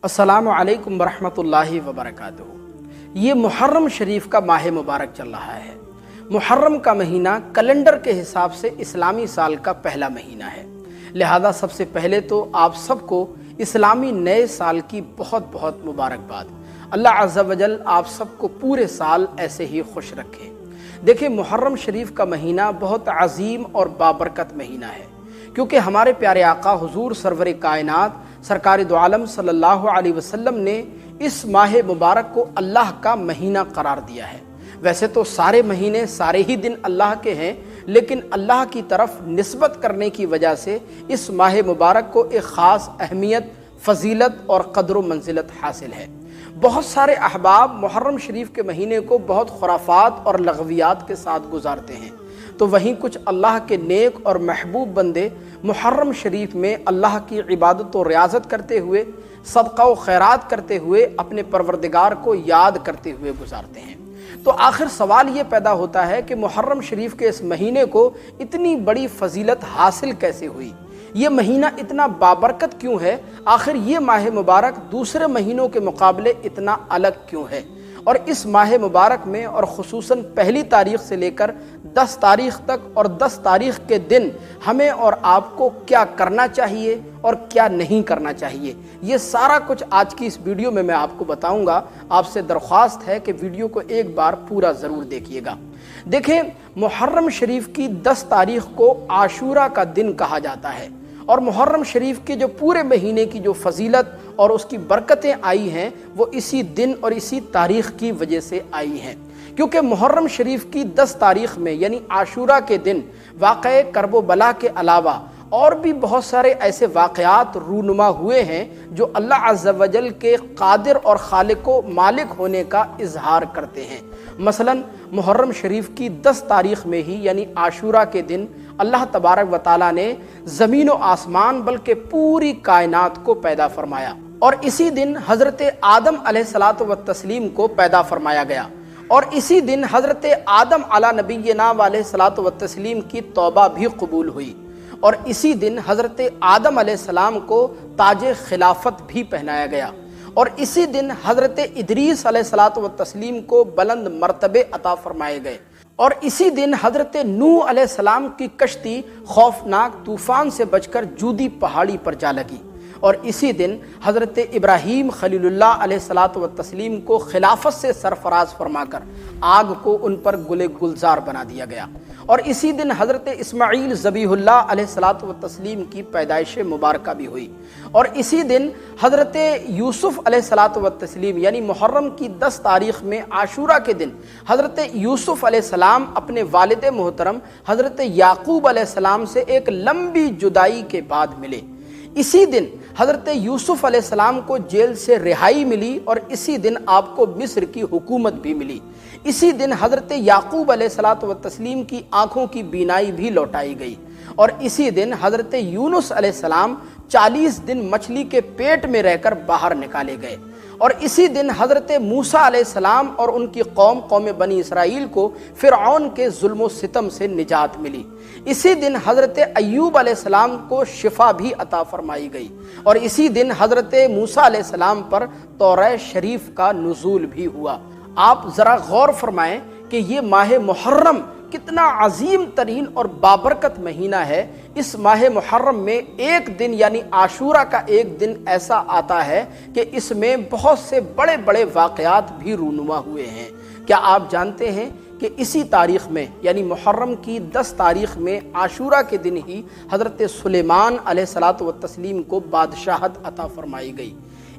السلام علیکم ورحمۃ اللہ وبرکاتہ۔ یہ محرم شریف کا ماہ مبارک چل رہا ہے۔ محرم کا مہینہ کیلنڈر کے حساب سے اسلامی سال کا پہلا مہینہ ہے، لہذا سب سے پہلے تو آپ سب کو اسلامی نئے سال کی بہت بہت مبارکباد۔ اللہ عز و جل آپ سب کو پورے سال ایسے ہی خوش رکھے۔ دیکھیں، محرم شریف کا مہینہ بہت عظیم اور بابرکت مہینہ ہے، کیونکہ ہمارے پیارے آقا حضور سرور کائنات سرکار دو عالم صلی اللہ علیہ وسلم نے اس ماہ مبارک کو اللہ کا مہینہ قرار دیا ہے۔ ویسے تو سارے مہینے سارے ہی دن اللہ کے ہیں، لیکن اللہ کی طرف نسبت کرنے کی وجہ سے اس ماہ مبارک کو ایک خاص اہمیت، فضیلت اور قدر و منزلت حاصل ہے۔ بہت سارے احباب محرم شریف کے مہینے کو بہت خرافات اور لغویات کے ساتھ گزارتے ہیں، تو وہیں کچھ اللہ کے نیک اور محبوب بندے محرم شریف میں اللہ کی عبادت و ریاضت کرتے ہوئے، صدقہ و خیرات کرتے ہوئے، اپنے پروردگار کو یاد کرتے ہوئے گزارتے ہیں۔ تو آخر سوال یہ پیدا ہوتا ہے کہ محرم شریف کے اس مہینے کو اتنی بڑی فضیلت حاصل کیسے ہوئی؟ یہ مہینہ اتنا بابرکت کیوں ہے؟ آخر یہ ماہ مبارک دوسرے مہینوں کے مقابلے اتنا الگ کیوں ہے؟ اور اس ماہ مبارک میں اور خصوصاً پہلی تاریخ سے لے کر 10 تاریخ تک اور 10 تاریخ کے دن ہمیں اور آپ کو کیا کرنا چاہیے اور کیا نہیں کرنا چاہیے، یہ سارا کچھ آج کی اس ویڈیو میں آپ کو بتاؤں گا۔ آپ سے درخواست ہے کہ ویڈیو کو ایک بار پورا ضرور دیکھیے گا۔ دیکھیں، محرم شریف کی 10 تاریخ کو عاشورہ کا دن کہا جاتا ہے، اور محرم شریف کے جو پورے مہینے کی جو فضیلت اور اس کی برکتیں آئی ہیں وہ اسی دن اور اسی تاریخ کی وجہ سے آئی ہیں، کیونکہ محرم شریف کی 10 تاریخ میں یعنی عاشورہ کے دن واقعہ کرب و بلا کے علاوہ اور بھی بہت سارے ایسے واقعات رونما ہوئے ہیں جو اللہ عز و جل کے قادر اور خالق و مالک ہونے کا اظہار کرتے ہیں۔ مثلا محرم شریف کی 10 تاریخ میں ہی یعنی عاشورہ کے دن اللہ تبارک و تعالیٰ نے زمین و آسمان بلکہ پوری کائنات کو پیدا فرمایا، اور اسی دن حضرت آدم علیہ الصلاۃ والتسلیم کو پیدا فرمایا گیا، اور اسی دن حضرت آدم علی نبینا علیہ الصلاۃ والتسلیم کی توبہ بھی قبول ہوئی، اور اسی دن حضرت آدم علیہ السلام کو تاج خلافت بھی پہنایا گیا، اور اسی دن حضرت ادریس علیہ الصلاۃ والتسلیم کو بلند مرتبے عطا فرمائے گئے، اور اسی دن حضرت نوح علیہ السلام کی کشتی خوفناک طوفان سے بچ کر جودی پہاڑی پر جا لگی، اور اسی دن حضرت ابراہیم خلیل اللہ علیہ الصلاۃ والتسلیم کو خلافت سے سرفراز فرما کر آگ کو ان پر گل گلزار بنا دیا گیا، اور اسی دن حضرت اسماعیل ذبیح اللہ علیہ الصلاۃ والتسلیم کی پیدائش مبارکہ بھی ہوئی، اور اسی دن حضرت یوسف علیہ الصلاۃ والتسلیم یعنی محرم کی 10 تاریخ میں عاشورہ کے دن حضرت یوسف علیہ السلام اپنے والد محترم حضرت یعقوب علیہ السلام سے ایک لمبی جدائی کے بعد ملے۔ اسی دن حضرت یوسف علیہ السلام کو جیل سے رہائی ملی، اور اسی دن آپ کو مصر کی حکومت بھی ملی۔ اسی دن حضرت یعقوب علیہ الصلاۃ والتسلیم کی آنکھوں کی بینائی بھی لوٹائی گئی، اور اسی دن حضرت یونس علیہ السلام 40 دن مچھلی کے پیٹ میں رہ کر باہر نکالے گئے، اور اسی دن حضرت موسیٰ علیہ السلام اور ان کی قوم بنی اسرائیل کو فرعون کے ظلم و ستم سے نجات ملی۔ اسی دن حضرت ایوب علیہ السلام کو شفا بھی عطا فرمائی گئی، اور اسی دن حضرت موسیٰ علیہ السلام پر تورات شریف کا نزول بھی ہوا۔ آپ ذرا غور فرمائیں کہ یہ ماہ محرم کتنا عظیم ترین اور بابرکت مہینہ ہے۔ اس ماہ محرم میں ایک دن یعنی عاشورہ کا ایک دن ایسا آتا ہے کہ اس میں بہت سے بڑے بڑے واقعات بھی رونما ہوئے ہیں۔ کیا آپ جانتے ہیں کہ اسی تاریخ میں یعنی محرم کی 10 تاریخ میں عاشورہ کے دن ہی حضرت سلیمان علیہ الصلاۃ والتسلیم کو بادشاہت عطا فرمائی گئی؟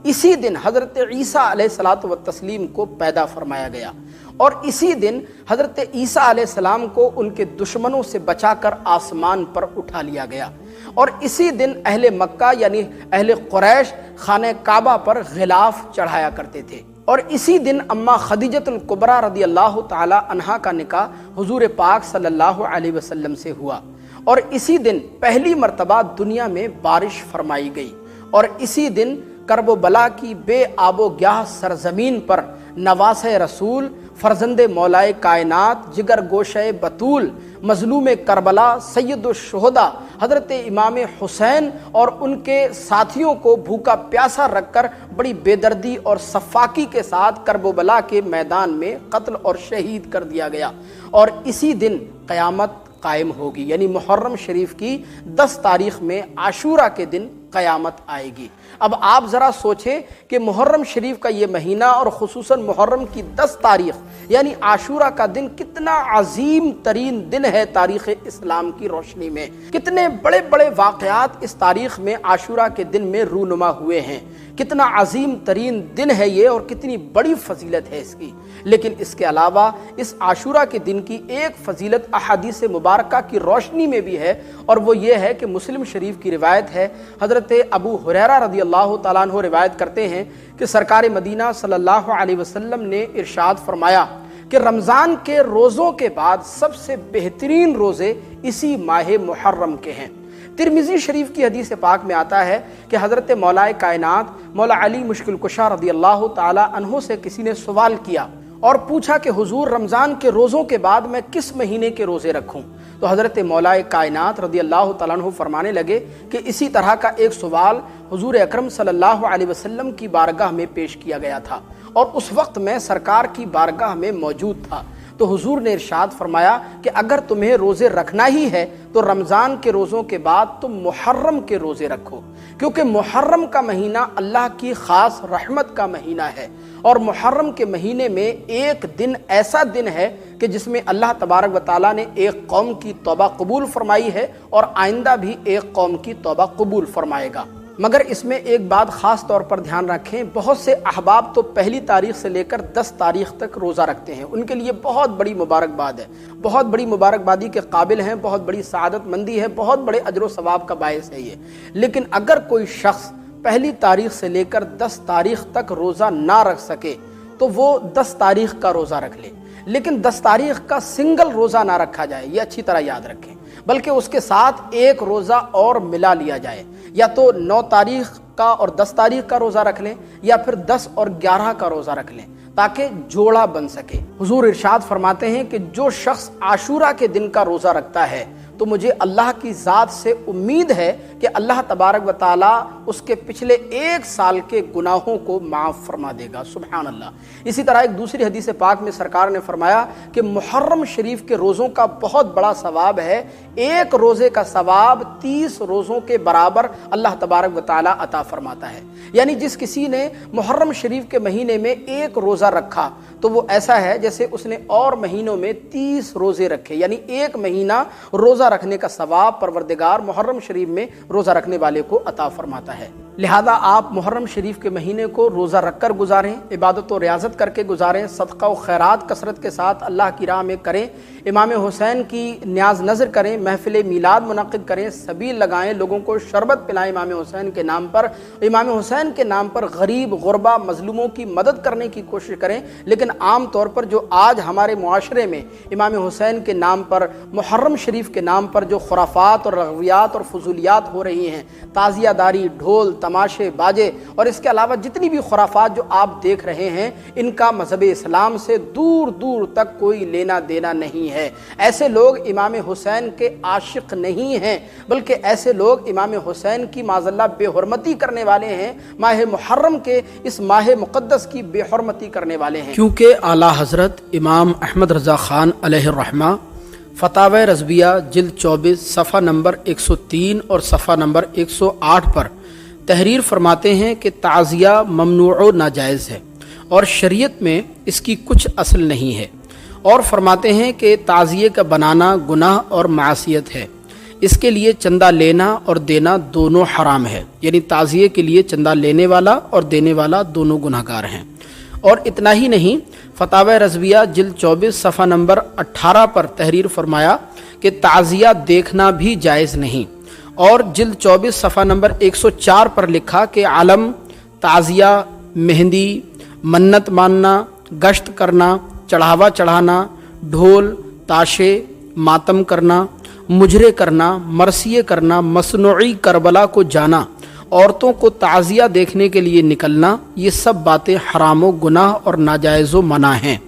اسی دن حضرت عیسیٰ علیہ الصلاۃ والتسلیم کو پیدا فرمایا گیا، اور اسی دن حضرت عیسیٰ علیہ السلام کو ان کے دشمنوں سے بچا کر آسمان پر اٹھا لیا گیا، اور اسی دن اہل مکہ یعنی اہل قریش خانہ کعبہ پر غلاف چڑھایا کرتے تھے، اور اسی دن اماں خدیجۃ الکبریٰ رضی اللہ تعالی عنہا کا نکاح حضور پاک صلی اللہ علیہ وسلم سے ہوا، اور اسی دن پہلی مرتبہ دنیا میں بارش فرمائی گئی، اور اسی دن کرب و بلا کی بے آب و گیاہ سرزمین پر نواس رسول फर्जंद मौलाए कायनात, जिगर गोशे बतूल, मजलूम करबला, सैयदुश्शुहदा हज़रत इमाम हुसैन और उनके साथियों को भूखा प्यासा रखकर बड़ी बेदर्दी और सफाकी के साथ करबला के मैदान में कत्ल और शहीद कर दिया गया। और इसी दिन क़यामत कायम होगी, यानी मुहर्रम शरीफ की 10 तारीख में आशूरा के दिन क़यामत आएगी। अब आप ज़रा सोचें कि मुहर्रम शरीफ का ये महीना और ख़ुसूसन मुहर्रम की 10 तारीख यानी आशूरा का दिन कितना अजीम तरीन दिन है तारीख़ इस्लाम की रोशनी में। कितने बड़े बड़े वाक़यात इस तारीख़ में आशूरा के दिन में रूनुमा हुए हैं। कितना अजीम तरीन दिन है ये और कितनी बड़ी फजीलत है इसकी। लेकिन इसके अलावा इस आशूरा के दिन की एक फजीलत अहादीस मुबारका की रोशनी में भी है, और वो ये है कि मुस्लिम शरीफ की रिवायत है, हज़रत अबू हुरैरा रज़ियल्लाहु ताला अन्हु रिवायत करते हैं कि सरकार मदीना सल्लल्लाहु अलैहि वसल्लम ने इरशाद फरमाया कि रमज़ान के रोज़ों के बाद सबसे बेहतरीन रोज़े इसी माह मुहर्रम के हैं। तिरमिज़ी शरीफ की हदीस पाक में आता है कि हज़रत मौलाए कायनात मौला अली मुश्किल कुशा रज़ियल्लाहु ताला अन्हु से किसी ने सवाल किया और पूछा कि हुजूर रमज़ान के रोज़ों के बाद मैं किस महीने के रोज़े रखूं? तो हज़रत मौलाए कायनात रज़ियल्लाहु ताला अन्हु फरमाने लगे कि इसी तरह का एक सवाल हुजूर अकरम सल्लल्लाहु अलैहि वसल्लम की बारगाह में पेश किया गया था और उस वक्त मैं सरकार की बारगाह में मौजूद था। तो हुजूर ने इरशाद फरमाया कि अगर तुम्हें रोज़े रखना ही है तो रमज़ान के रोज़ों के बाद तुम मुहर्रम के रोज़े रखो, क्योंकि मुहर्रम का महीना अल्लाह की ख़ास रहमत का महीना है। और मुहर्रम के महीने में एक दिन ऐसा दिन है कि जिसमें अल्लाह तबारक व तआला ने एक कौम की तौबा कबूल फरमाई है और आइंदा भी एक कौम की तौबा कबूल फरमाएगा। मगर इसमें एक बात ख़ास तौर पर ध्यान रखें, बहुत से अहबाब तो पहली तारीख से लेकर 10 तारीख तक रोज़ा रखते हैं, उनके लिए बहुत बड़ी मुबारकबाद है, बहुत बड़ी मुबारकबादी के काबिल हैं, बहुत बड़ी सआदत मंदी है, बहुत बड़े अजर व सवाब का बायस है ये। लेकिन अगर कोई शख्स पहली तारीख से लेकर 10 तारीख तक रोज़ा ना रख सके तो वो 10 तारीख का रोज़ा रख ले, लेकिन 10 तारीख का सिंगल रोज़ा ना रखा जाए, ये अच्छी तरह याद रखें, बल्कि उसके साथ एक रोज़ा और मिला लिया जाए। या तो 9 तारीख का और 10 तारीख का रोज़ा रख लें या फिर 10 और 11 का रोज़ा रख लें ताकि जोड़ा बन सके। हुजूर इरशाद फरमाते हैं कि जो शख्स आशूरा के दिन का रोज़ा रखता है तो मुझे अल्लाह की ज़ात से उम्मीद है कि अल्लाह तबारक व ताला उसके पिछले 1 साल के गुनाहों को माफ़ फरमा देगा। सुभान अल्लाह। इसी तरह एक दूसरी हदीस पाक में सरकार ने फरमाया कि मुहर्रम शरीफ के रोज़ों का बहुत बड़ा सवाब है, एक रोज़े का सवाब 30 रोज़ों के बराबर अल्लाह तबारक व ताला अता फरमाता है। यानी जिस किसी ने मुहर्रम शरीफ के महीने में एक रोज़ा रखा तो वो ऐसा है जैसे उसने और महीनों में 30 रोज़े रखे, यानी एक महीना रोज़ा रखने का सवाब परवरदिगार मुहर्रम शरीफ में रोज़ा रखने वाले को अता फरमाता है। लिहाजा आप मुहर्रम शरीफ के महीने को रोज़ा रख कर गुजारें, इबादत और रियाजत करके गुजारें, सदका व खैरात कसरत के साथ अल्लाह की राह में करें, इमाम हुसैन की न्याज नज़र करें, महफिल मीलाद मुनक़िद करें, सबील लगाएं, लोगों को शरबत पिलाएं इमाम हुसैन के नाम पर, इमाम हुसैन के नाम पर गरीब गुरबा मजलूमों की मदद करने की कोशिश करें। लेकिन आम तौर पर जो आज हमारे मुआशरे में इमाम हुसैन के नाम पर, मुहर्रम शरीफ के नाम पर जो खुराफात और रग़वियात और फजूलियात हो रही हैं, ताज़ियादारी, ढोल तमाशे बाजे और इसके अलावा जितनी भी खुराफात जो आप देख रहे हैं, इनका मज़हब इस्लाम से दूर दूर तक कोई लेना देना नहीं है। ऐसे लोग इमाम हुसैन के आशिक नहीं हैं, बल्कि ऐसे लोग इमाम हुसैन की माज़ल्लाह बेहुरमती करने वाले हैं, माह मुहर्रम के इस माह मुक़द्दस की बेहुरमती करने वाले हैं। क्योंकि आला हज़रत इमाम अहमद रज़ा ख़ान अलैहिर्रहमा फ़तावा रज़विया जिल्द 24 सफ़ा नंबर 103 और सफ़ा नंबर 108 पर तहरीर फरमाते हैं कि ताज़िया ममनूअ नाजायज़ है और शरीयत में इसकी कुछ असल नहीं है, और फरमाते हैं कि ताज़िये का बनाना गुनाह और मासियत है, इसके लिए चंदा लेना और देना दोनों हराम है, यानी ताज़िये के लिए चंदा लेने वाला और देने वाला दोनों गुनाहगार हैं। और इतना ही नहीं, फ़तावा रज़विया जिल्द 24 सफ़ा नंबर 18 पर तहरीर फरमाया कि ताज़िया देखना भी जायज़ नहीं, और जिल्द 24 सफ़ा नंबर 104 पर लिखा कि आलम, ताज़िया, मेहंदी, मन्नत मानना, गश्त करना, चढ़ावा चढ़ाना, ढोल ताशे, मातम करना, मुजरे करना, मरसिए करना, मसनूई करबला को जाना, औरतों को ताज़िया देखने के लिए निकलना, ये सब बातें हराम व गुनाह और नाजायज़ व मना हैं।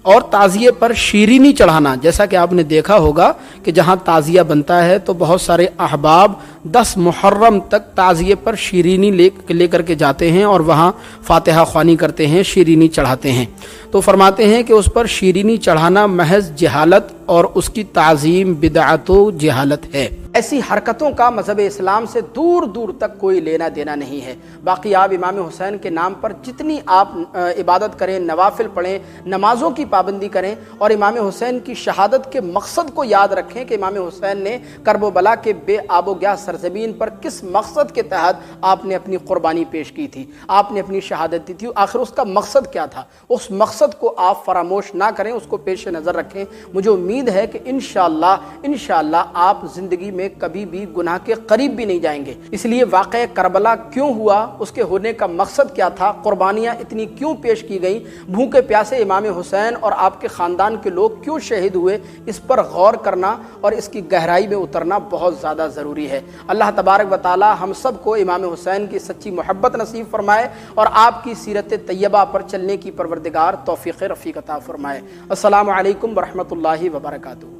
اور ताज़िए पर शीरीनी चढ़ाना, जैसा कि आपने देखा होगा कि जहाँ ताज़िया बनता है तो बहुत सारे अहबाब 10 मुहर्रम तक ताज़िए पर शीरीनी लेकर के जाते हैं और वहाँ फातिहा ख्वानी करते हैं, शीरीनी चढ़ाते हैं। तो फरमाते हैं कि उस पर शीरीनी चढ़ाना महज जहालत और उसकी ताज़ीम बिदअत जहालत है। ऐसी हरकतों का मज़हब इस्लाम से दूर दूर तक कोई लेना देना नहीं है। बाकी आप इमाम हुसैन के नाम पर जितनी आप इबादत करें, नवाफिल पढ़ें, नमाज़ों की पाबंदी करें और इमाम हुसैन की शहादत के मकसद को याद रखें कि इमाम हुसैन ने करबला के बेआबोग्या सरजमीन पर किस मकसद के तहत आपने अपनी कुर्बानी पेश की थी, आपने अपनी शहादत दी थी, आखिर उसका मकसद क्या था। उस मकसद को आप फरामोश ना करें, उसको पेश नज़र रखें। मुझे उम्मीद है कि इंशाअल्लाह आप ज़िंदगी में कभी भी गुनाह के करीब भी नहीं जाएंगे। इसलिए वाक़या करबला क्यों हुआ, उसके होने का मकसद क्या था, कुर्बानियाँ इतनी क्यों पेश की गई, भूखे प्यासे इमाम हुसैन और आपके ख़ानदान के लोग क्यों शहीद हुए, इस पर गौर करना और इसकी गहराई में उतरना बहुत ज़्यादा ज़रूरी है। अल्लाह तबारक व तआला हम सब को इमाम हुसैन की सच्ची मोहब्बत नसीब फरमाए और आपकी सीरत तैयबा पर चलने की परवरदिगार तौफीक़ रफ़ीक़ अता फरमाए। अस्सलामु अलैकुम व रहमतुल्लाहि व बरकातुहू।